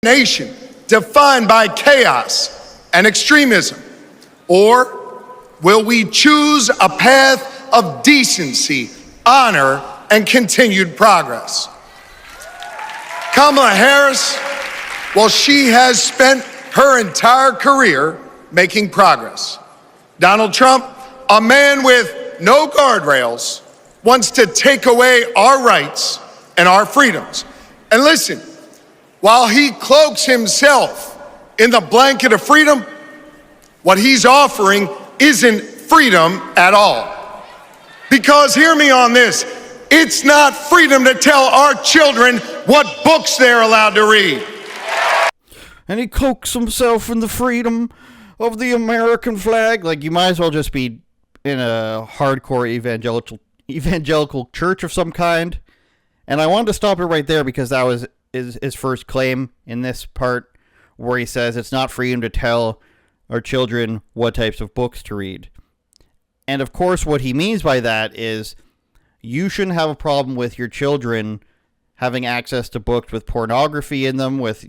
nation defined by chaos and extremism? Or will we choose a path of decency, honor, and continued progress? Kamala Harris, well, she has spent her entire career making progress. Donald Trump, a man with no guardrails, wants to take away our rights and our freedoms. And listen, while he cloaks himself in the blanket of freedom, what he's offering isn't freedom at all. Because hear me on this, it's not freedom to tell our children what books they're allowed to read. And he cloaks himself in the freedom of the American flag. Like, you might as well just be in a hardcore evangelical church of some kind. And I wanted to stop it right there because that was his first claim in this part, where he says it's not freedom to tell our children what types of books to read. And of course, what he means by that is you shouldn't have a problem with your children having access to books with pornography in them, with,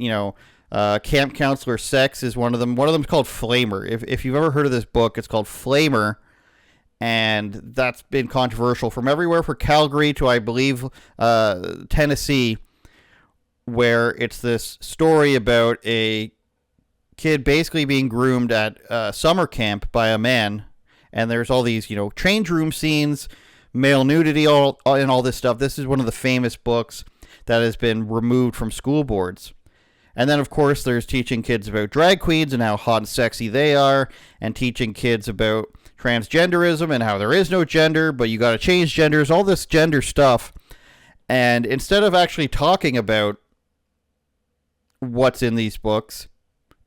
camp counselor sex is one of them. One of them is called Flamer. If you've ever heard of this book, it's called Flamer. And that's been controversial from everywhere from Calgary to, I believe, Tennessee, where it's this story about a kid basically being groomed at summer camp by a man. And there's all these, change room scenes, male nudity, and all this stuff. This is one of the famous books that has been removed from school boards. And then, of course, there's teaching kids about drag queens and how hot and sexy they are, and teaching kids about transgenderism and how there is no gender, but you got to change genders, all this gender stuff. And instead of actually talking about what's in these books,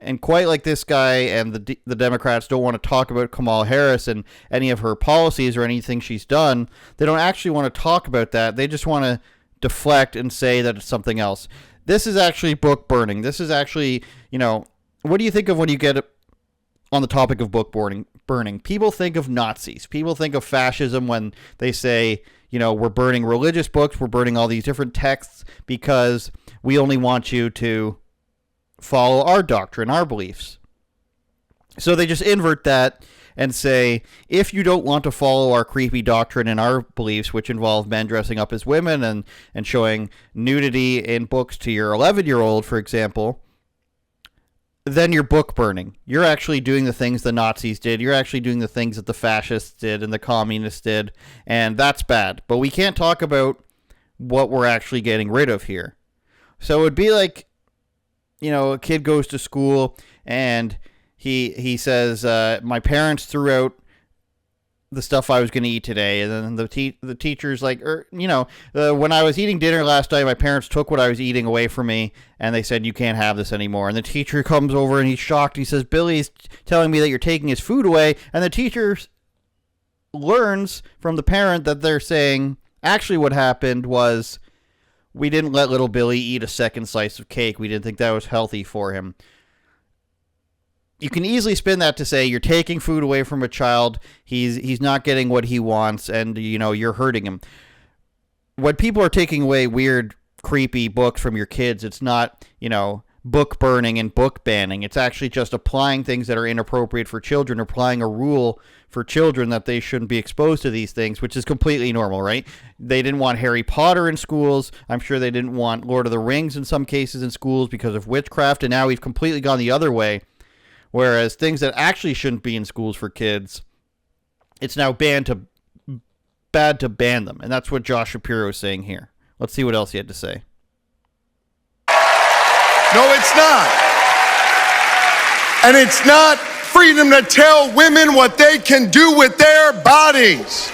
and quite like this guy and the Democrats don't want to talk about Kamala Harris and any of her policies or anything she's done, they don't actually want to talk about that. They just want to deflect and say that it's something else. This is actually book burning. This is actually, what do you think of when you get on the topic of book burning? People think of Nazis. People think of fascism when they say, we're burning religious books, we're burning all these different texts because we only want you to follow our doctrine, our beliefs. So they just invert that and say, if you don't want to follow our creepy doctrine and our beliefs, which involve men dressing up as women and showing nudity in books to your 11-year-old, for example, then you're book burning. You're actually doing the things the Nazis did. You're actually doing the things that the fascists did and the communists did, and that's bad. But we can't talk about what we're actually getting rid of here. So it would be like, a kid goes to school and he says, my parents threw out the stuff I was going to eat today. And then the teacher's like, when I was eating dinner last night, my parents took what I was eating away from me and they said, you can't have this anymore. And the teacher comes over and he's shocked. He says, Billy's telling me that you're taking his food away. And the teacher learns from the parent that they're saying, actually what happened was, we didn't let little Billy eat a second slice of cake. We didn't think that was healthy for him. You can easily spin that to say you're taking food away from a child. He's not getting what he wants, and you're hurting him. When people are taking away weird, creepy books from your kids, it's not book burning and book banning. It's actually just applying things that are inappropriate for children, applying a rule for children that they shouldn't be exposed to these things, which is completely normal, right? They didn't want Harry Potter in schools. I'm sure they didn't want Lord of the Rings in some cases in schools because of witchcraft, and now we've completely gone the other way, whereas things that actually shouldn't be in schools for kids, it's now bad to ban them, and that's what Josh Shapiro is saying here. Let's see what else he had to say. No, it's not. And it's not freedom to tell women what they can do with their bodies.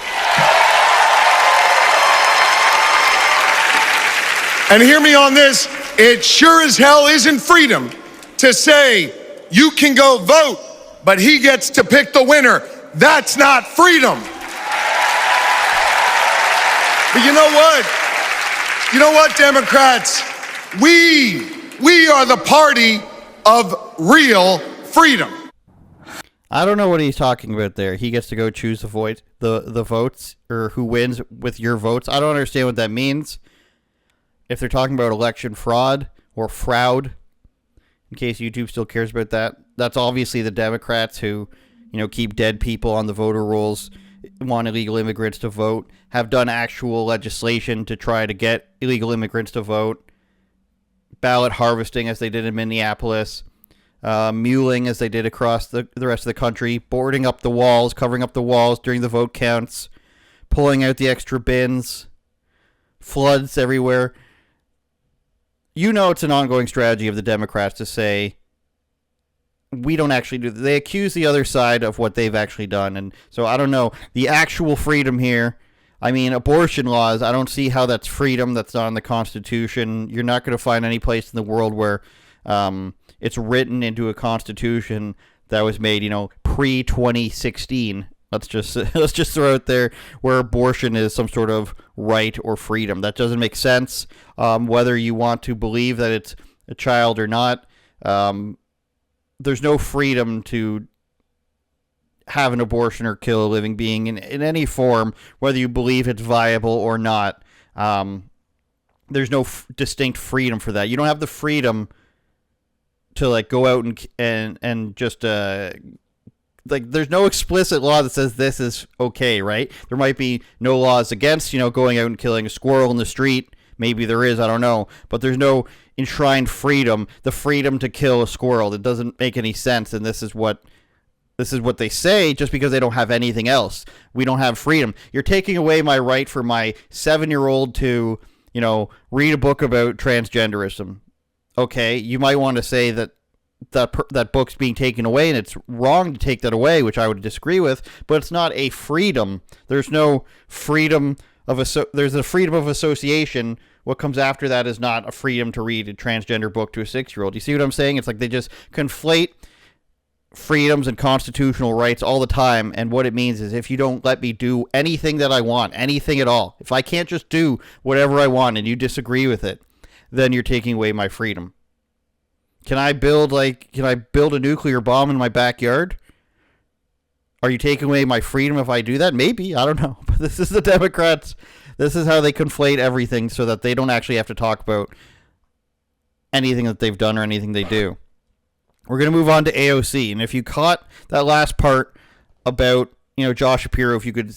And hear me on this, it sure as hell isn't freedom to say you can go vote, but he gets to pick the winner. That's not freedom. But you know what? You know what, Democrats? We are the party of real freedom. I don't know what he's talking about there. He gets to go choose the votes, or who wins with your votes. I don't understand what that means. If they're talking about election fraud or fraud, in case YouTube still cares about that. That's obviously the Democrats who, keep dead people on the voter rolls, want illegal immigrants to vote, have done actual legislation to try to get illegal immigrants to vote, ballot harvesting as they did in Minneapolis, muling as they did across the rest of the country, boarding up the walls, covering up the walls during the vote counts, pulling out the extra bins, floods everywhere. It's an ongoing strategy of the Democrats to say, we don't actually do that. They accuse the other side of what they've actually done. And so I don't know. The actual freedom here, abortion laws, I don't see how that's freedom. That's not in the Constitution. You're not going to find any place in the world where it's written into a Constitution that was made, pre-2016. Let's just throw out there where abortion is some sort of right or freedom. That doesn't make sense. Whether you want to believe that it's a child or not, there's no freedom to have an abortion or kill a living being in any form, whether you believe it's viable or not. There's no distinct freedom for that. You don't have the freedom to go out and just there's no explicit law that says this is okay, right? There might be no laws against going out and killing a squirrel in the street. Maybe there is, I don't know. But there's no enshrined freedom, the freedom to kill a squirrel. That doesn't make any sense, and this is what they say just because they don't have anything else. We don't have freedom. You're taking away my right for my 7-year-old to, read a book about transgenderism. Okay, you might want to say that book's being taken away, and it's wrong to take that away, which I would disagree with, but it's not a freedom. There's no freedom there's a freedom of association. What comes after that is not a freedom to read a transgender book to a 6-year-old. You see what I'm saying? It's like they just conflate freedoms and constitutional rights all the time, and what it means is if you don't let me do anything that I want, anything at all, if I can't just do whatever I want and you disagree with it, then you're taking away my freedom. Can I build a nuclear bomb in my backyard? Are you taking away my freedom if I do that? Maybe. I don't know. But this is the Democrats. This is how they conflate everything so that they don't actually have to talk about anything that they've done or anything they do. We're going to move on to AOC. And if you caught that last part about, Josh Shapiro, if you could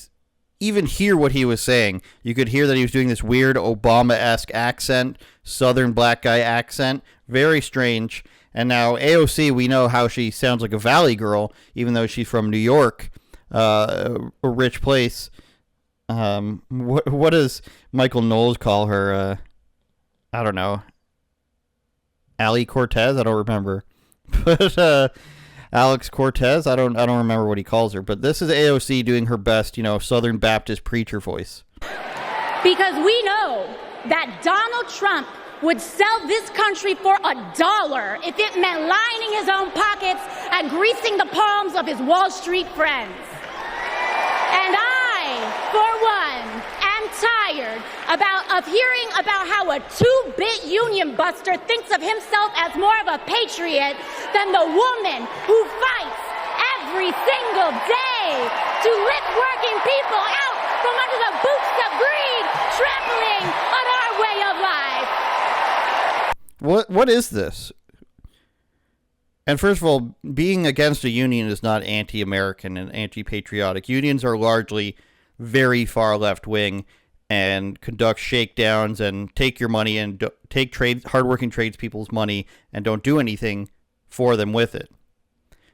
even hear what he was saying, you could hear that he was doing this weird Obama-esque accent, Southern black guy accent. Very strange. And now AOC, we know how she sounds like a Valley girl, even though she's from New York, a rich place. What does Michael Knowles call her? I don't know. Ali Cortez? I don't remember. But Alex Cortez? I don't remember what he calls her. But this is AOC doing her best, Southern Baptist preacher voice. Because we know that Donald Trump would sell this country for $1 if it meant lining his own pockets and greasing the palms of his Wall Street friends. And I, for one, am tired of hearing about how a 2-bit union buster thinks of himself as more of a patriot than the woman who fights every single day to lift working people out from under the boots of greed, trampling on our way of life. What is this? And first of all, being against a union is not anti-American and anti-patriotic. Unions are largely very far left-wing and conduct shakedowns and take your money and take hardworking tradespeople's money and don't do anything for them with it.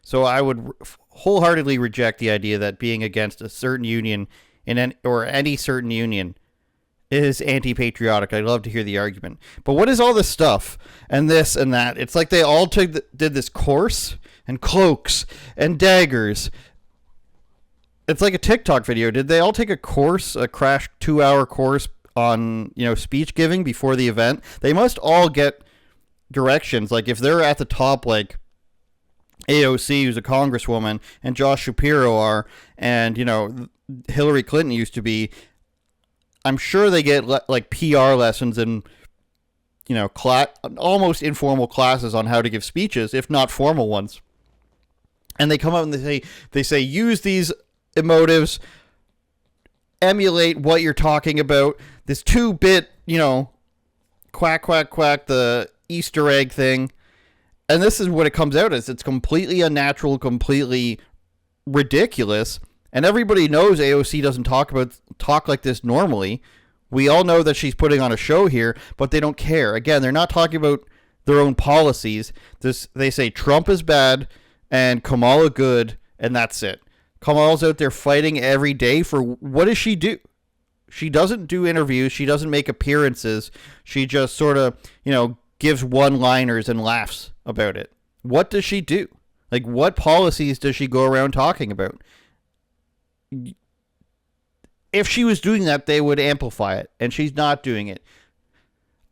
So I would wholeheartedly reject the idea that being against a certain union or any certain union is anti-patriotic. I'd love to hear the argument. But what is all this stuff and this and that? It's like they all did this course and cloaks and daggers. It's like a TikTok video. Did they all take a course, a crash 2-hour course on, speech giving before the event? They must all get directions. Like if they're at the top, like AOC, who's a congresswoman, and Josh Shapiro are, and, Hillary Clinton used to be, I'm sure they get like PR lessons and, almost informal classes on how to give speeches, if not formal ones. And they come out and they say, use these emotives, emulate what you're talking about. This 2-bit, quack, quack, quack, the Easter egg thing. And this is what it comes out as. It's completely unnatural, completely ridiculous. And everybody knows AOC doesn't talk like this normally. We all know that she's putting on a show here, but they don't care. Again, they're not talking about their own policies. They say Trump is bad and Kamala good, and that's it. Kamala's out there fighting every day for, what does she do? She doesn't do interviews. She doesn't make appearances. She just sort of, gives one-liners and laughs about it. What does she do? Like, what policies does she go around talking about? If she was doing that, they would amplify it, and she's not doing it.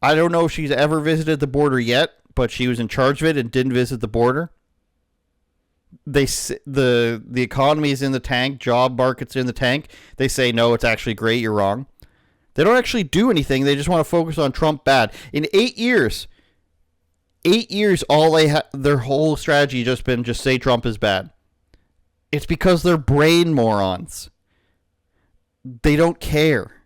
I don't know if she's ever visited the border yet, but she was in charge of it and didn't visit the border. The economy is in the tank, job market's in the tank. They say, no, it's actually great, you're wrong. They don't actually do anything. They just want to focus on Trump bad. In 8 years, all their whole strategy has just been just say Trump is bad. It's because they're brain morons. They don't care.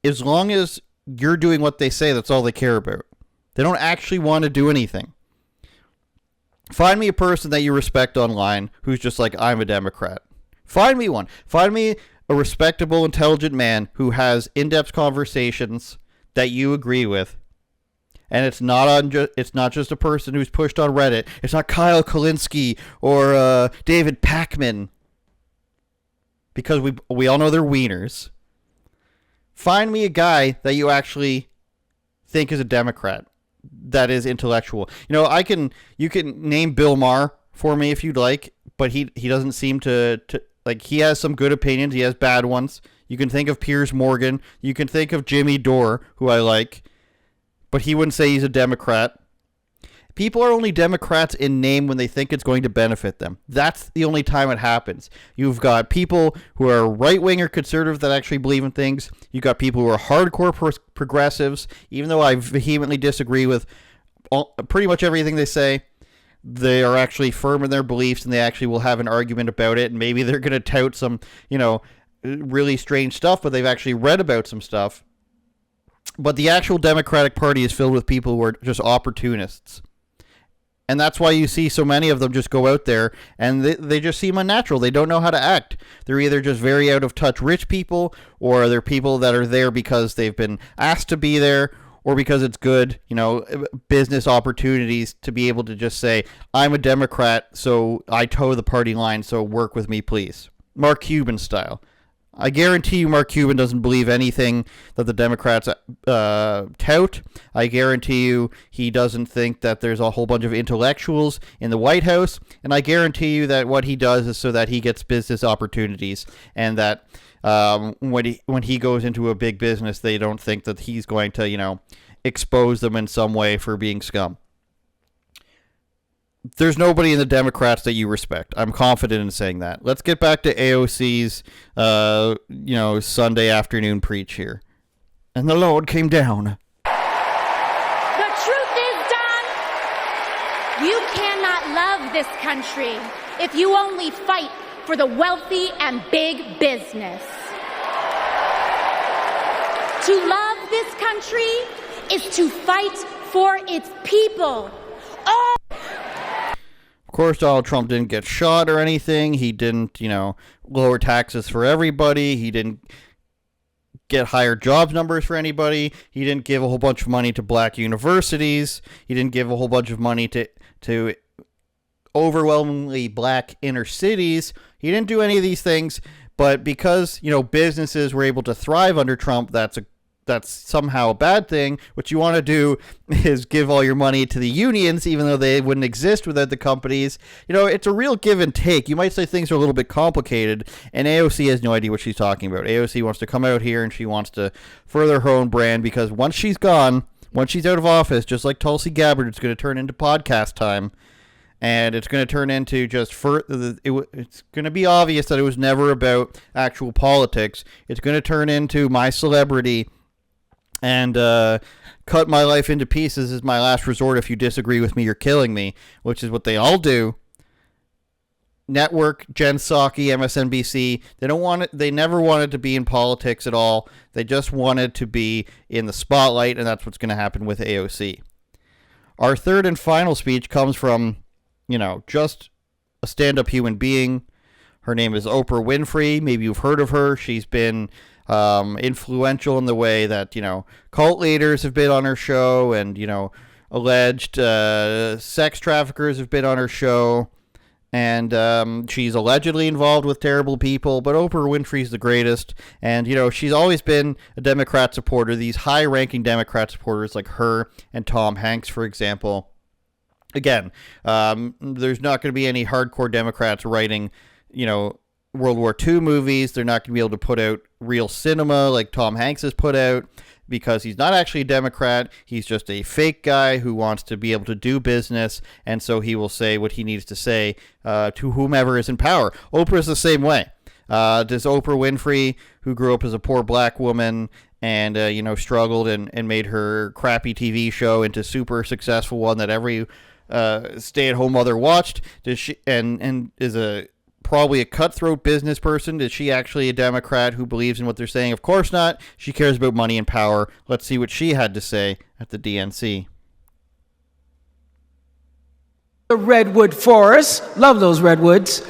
As long as you're doing what they say, that's all they care about. They don't actually want to do anything. Find me a person that you respect online who's just like, I'm a Democrat. Find me one. Find me a respectable, intelligent man who has in-depth conversations that you agree with. And it's not just a person who's pushed on Reddit. It's not Kyle Kulinski or David Pakman. Because we all know they're wieners. Find me a guy that you actually think is a Democrat, that is intellectual. You can name Bill Maher for me if you'd like, but he doesn't seem to like, he has some good opinions, he has bad ones. You can think of Piers Morgan, you can think of Jimmy Dore, who I like, but he wouldn't say he's a Democrat. People are only Democrats in name when they think it's going to benefit them. That's the only time it happens. You've got people who are right-wing or conservative that actually believe in things. You've got people who are hardcore progressives, even though I vehemently disagree with pretty much everything they say. They are actually firm in their beliefs, and they actually will have an argument about it, and maybe they're going to tout some, really strange stuff, but they've actually read about some stuff. But the actual Democratic Party is filled with people who are just opportunists. And that's why you see so many of them just go out there and they just seem unnatural. They don't know how to act. They're either just very out of touch rich people, or they're people that are there because they've been asked to be there, or because it's good, business opportunities to be able to just say, I'm a Democrat, so I toe the party line, so work with me, please. Mark Cuban style. I guarantee you Mark Cuban doesn't believe anything that the Democrats tout. I guarantee you he doesn't think that there's a whole bunch of intellectuals in the White House. And I guarantee you that what he does is so that he gets business opportunities, and that when he goes into a big business, they don't think that he's going to, expose them in some way for being scum. There's nobody in the Democrats that you respect. I'm confident in saying that. Let's get back to AOC's, Sunday afternoon preach here. And the Lord came down. The truth is, Don, you cannot love this country if you only fight for the wealthy and big business. To love this country is to fight for its people. Oh! Of course, Donald Trump didn't get shot or anything. He didn't, lower taxes for everybody. He didn't get higher jobs numbers for anybody. He didn't give a whole bunch of money to black universities. He didn't give a whole bunch of money to overwhelmingly black inner cities. He didn't do any of these things. But because, businesses were able to thrive under Trump, that's somehow a bad thing. What you want to do is give all your money to the unions, even though they wouldn't exist without the companies. It's a real give and take. You might say things are a little bit complicated, and AOC has no idea what she's talking about. AOC wants to come out here and she wants to further her own brand, because once she's gone, once she's out of office, just like Tulsi Gabbard, it's going to turn into podcast time. And it's going to turn into just it's going to be obvious that it was never about actual politics. It's going to turn into my celebrity and cut my life into pieces is my last resort. If you disagree with me, you're killing me, which is what they all do. Network, Jen Psaki, MSNBC, they never wanted to be in politics at all. They just wanted to be in the spotlight, and that's what's going to happen with AOC. Our third and final speech comes from, just a stand-up human being. Her name is Oprah Winfrey. Maybe you've heard of her. She's been influential in the way that, cult leaders have been on her show, and, alleged sex traffickers have been on her show. And she's allegedly involved with terrible people, but Oprah Winfrey's the greatest. And, she's always been a Democrat supporter. These high-ranking Democrat supporters like her and Tom Hanks, for example. Again, there's not going to be any hardcore Democrats writing, World War II movies. They're not going to be able to put out real cinema like Tom Hanks has put out, because he's not actually a Democrat. He's just a fake guy who wants to be able to do business, and so he will say what he needs to say to whomever is in power. Oprah's the same way. Does Oprah Winfrey, who grew up as a poor black woman and struggled and made her crappy TV show into super successful one that every stay-at-home mother watched, does she and is probably a cutthroat business person? Is she actually a Democrat who believes in what they're saying? Of course not. She cares about money and power. Let's see what she had to say at the DNC. The redwood forests, love those redwoods,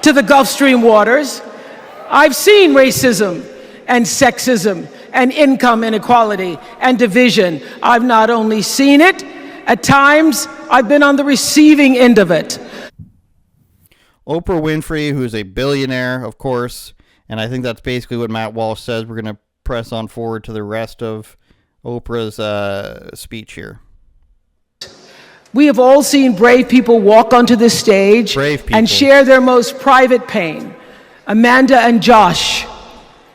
to the Gulf Stream waters. I've seen racism and sexism and income inequality and division. I've not only seen it, at times I've been on the receiving end of it. Oprah Winfrey, who's a billionaire, of course, and I think that's basically what Matt Walsh says. We're going to press on forward to the rest of Oprah's speech here. We have all seen brave people walk onto the stage and share their most private pain. Amanda and Josh,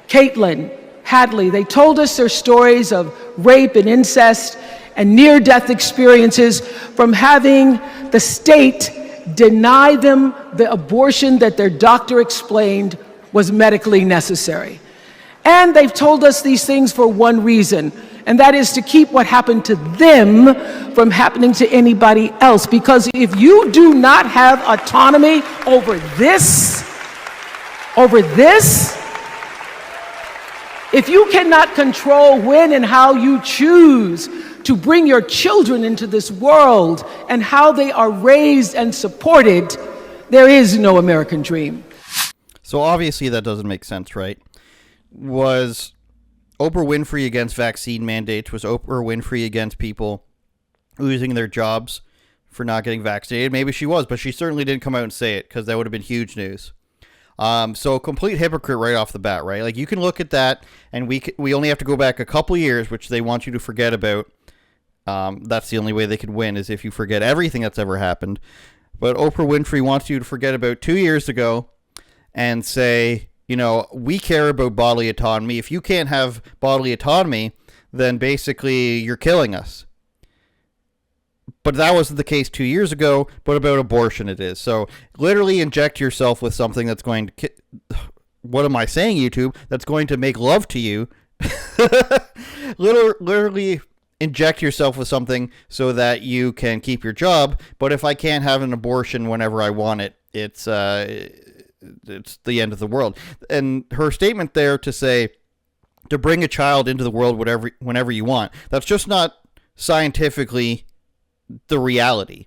Caitlin, Hadley, they told us their stories of rape and incest and near-death experiences from having the state deny them the abortion that their doctor explained was medically necessary. And they've told us these things for one reason, and that is to keep what happened to them from happening to anybody else. Because if you do not have autonomy over this, if you cannot control when and how you choose to bring your children into this world and how they are raised and supported, there is no American dream. So obviously that doesn't make sense, right? Was Oprah Winfrey against vaccine mandates? Was Oprah Winfrey against people losing their jobs for not getting vaccinated? Maybe she was, but she certainly didn't come out and say it, because that would have been huge news. So a complete hypocrite right off the bat, right? Like, you can look at that, and we only have to go back a couple years, which they want you to forget about. That's the only way they could win, is if you forget everything that's ever happened. But Oprah Winfrey wants you to forget about 2 years ago and say, we care about bodily autonomy. If you can't have bodily autonomy, then basically you're killing us. But that wasn't the case 2 years ago, but about abortion it is. So literally inject yourself with something that's going to... What am I saying, YouTube? That's going to make love to you. Literally inject yourself with something so that you can keep your job. But if I can't have an abortion whenever I want it, it's the end of the world. And her statement there to say, to bring a child into the world whenever you want, that's just not scientifically the reality.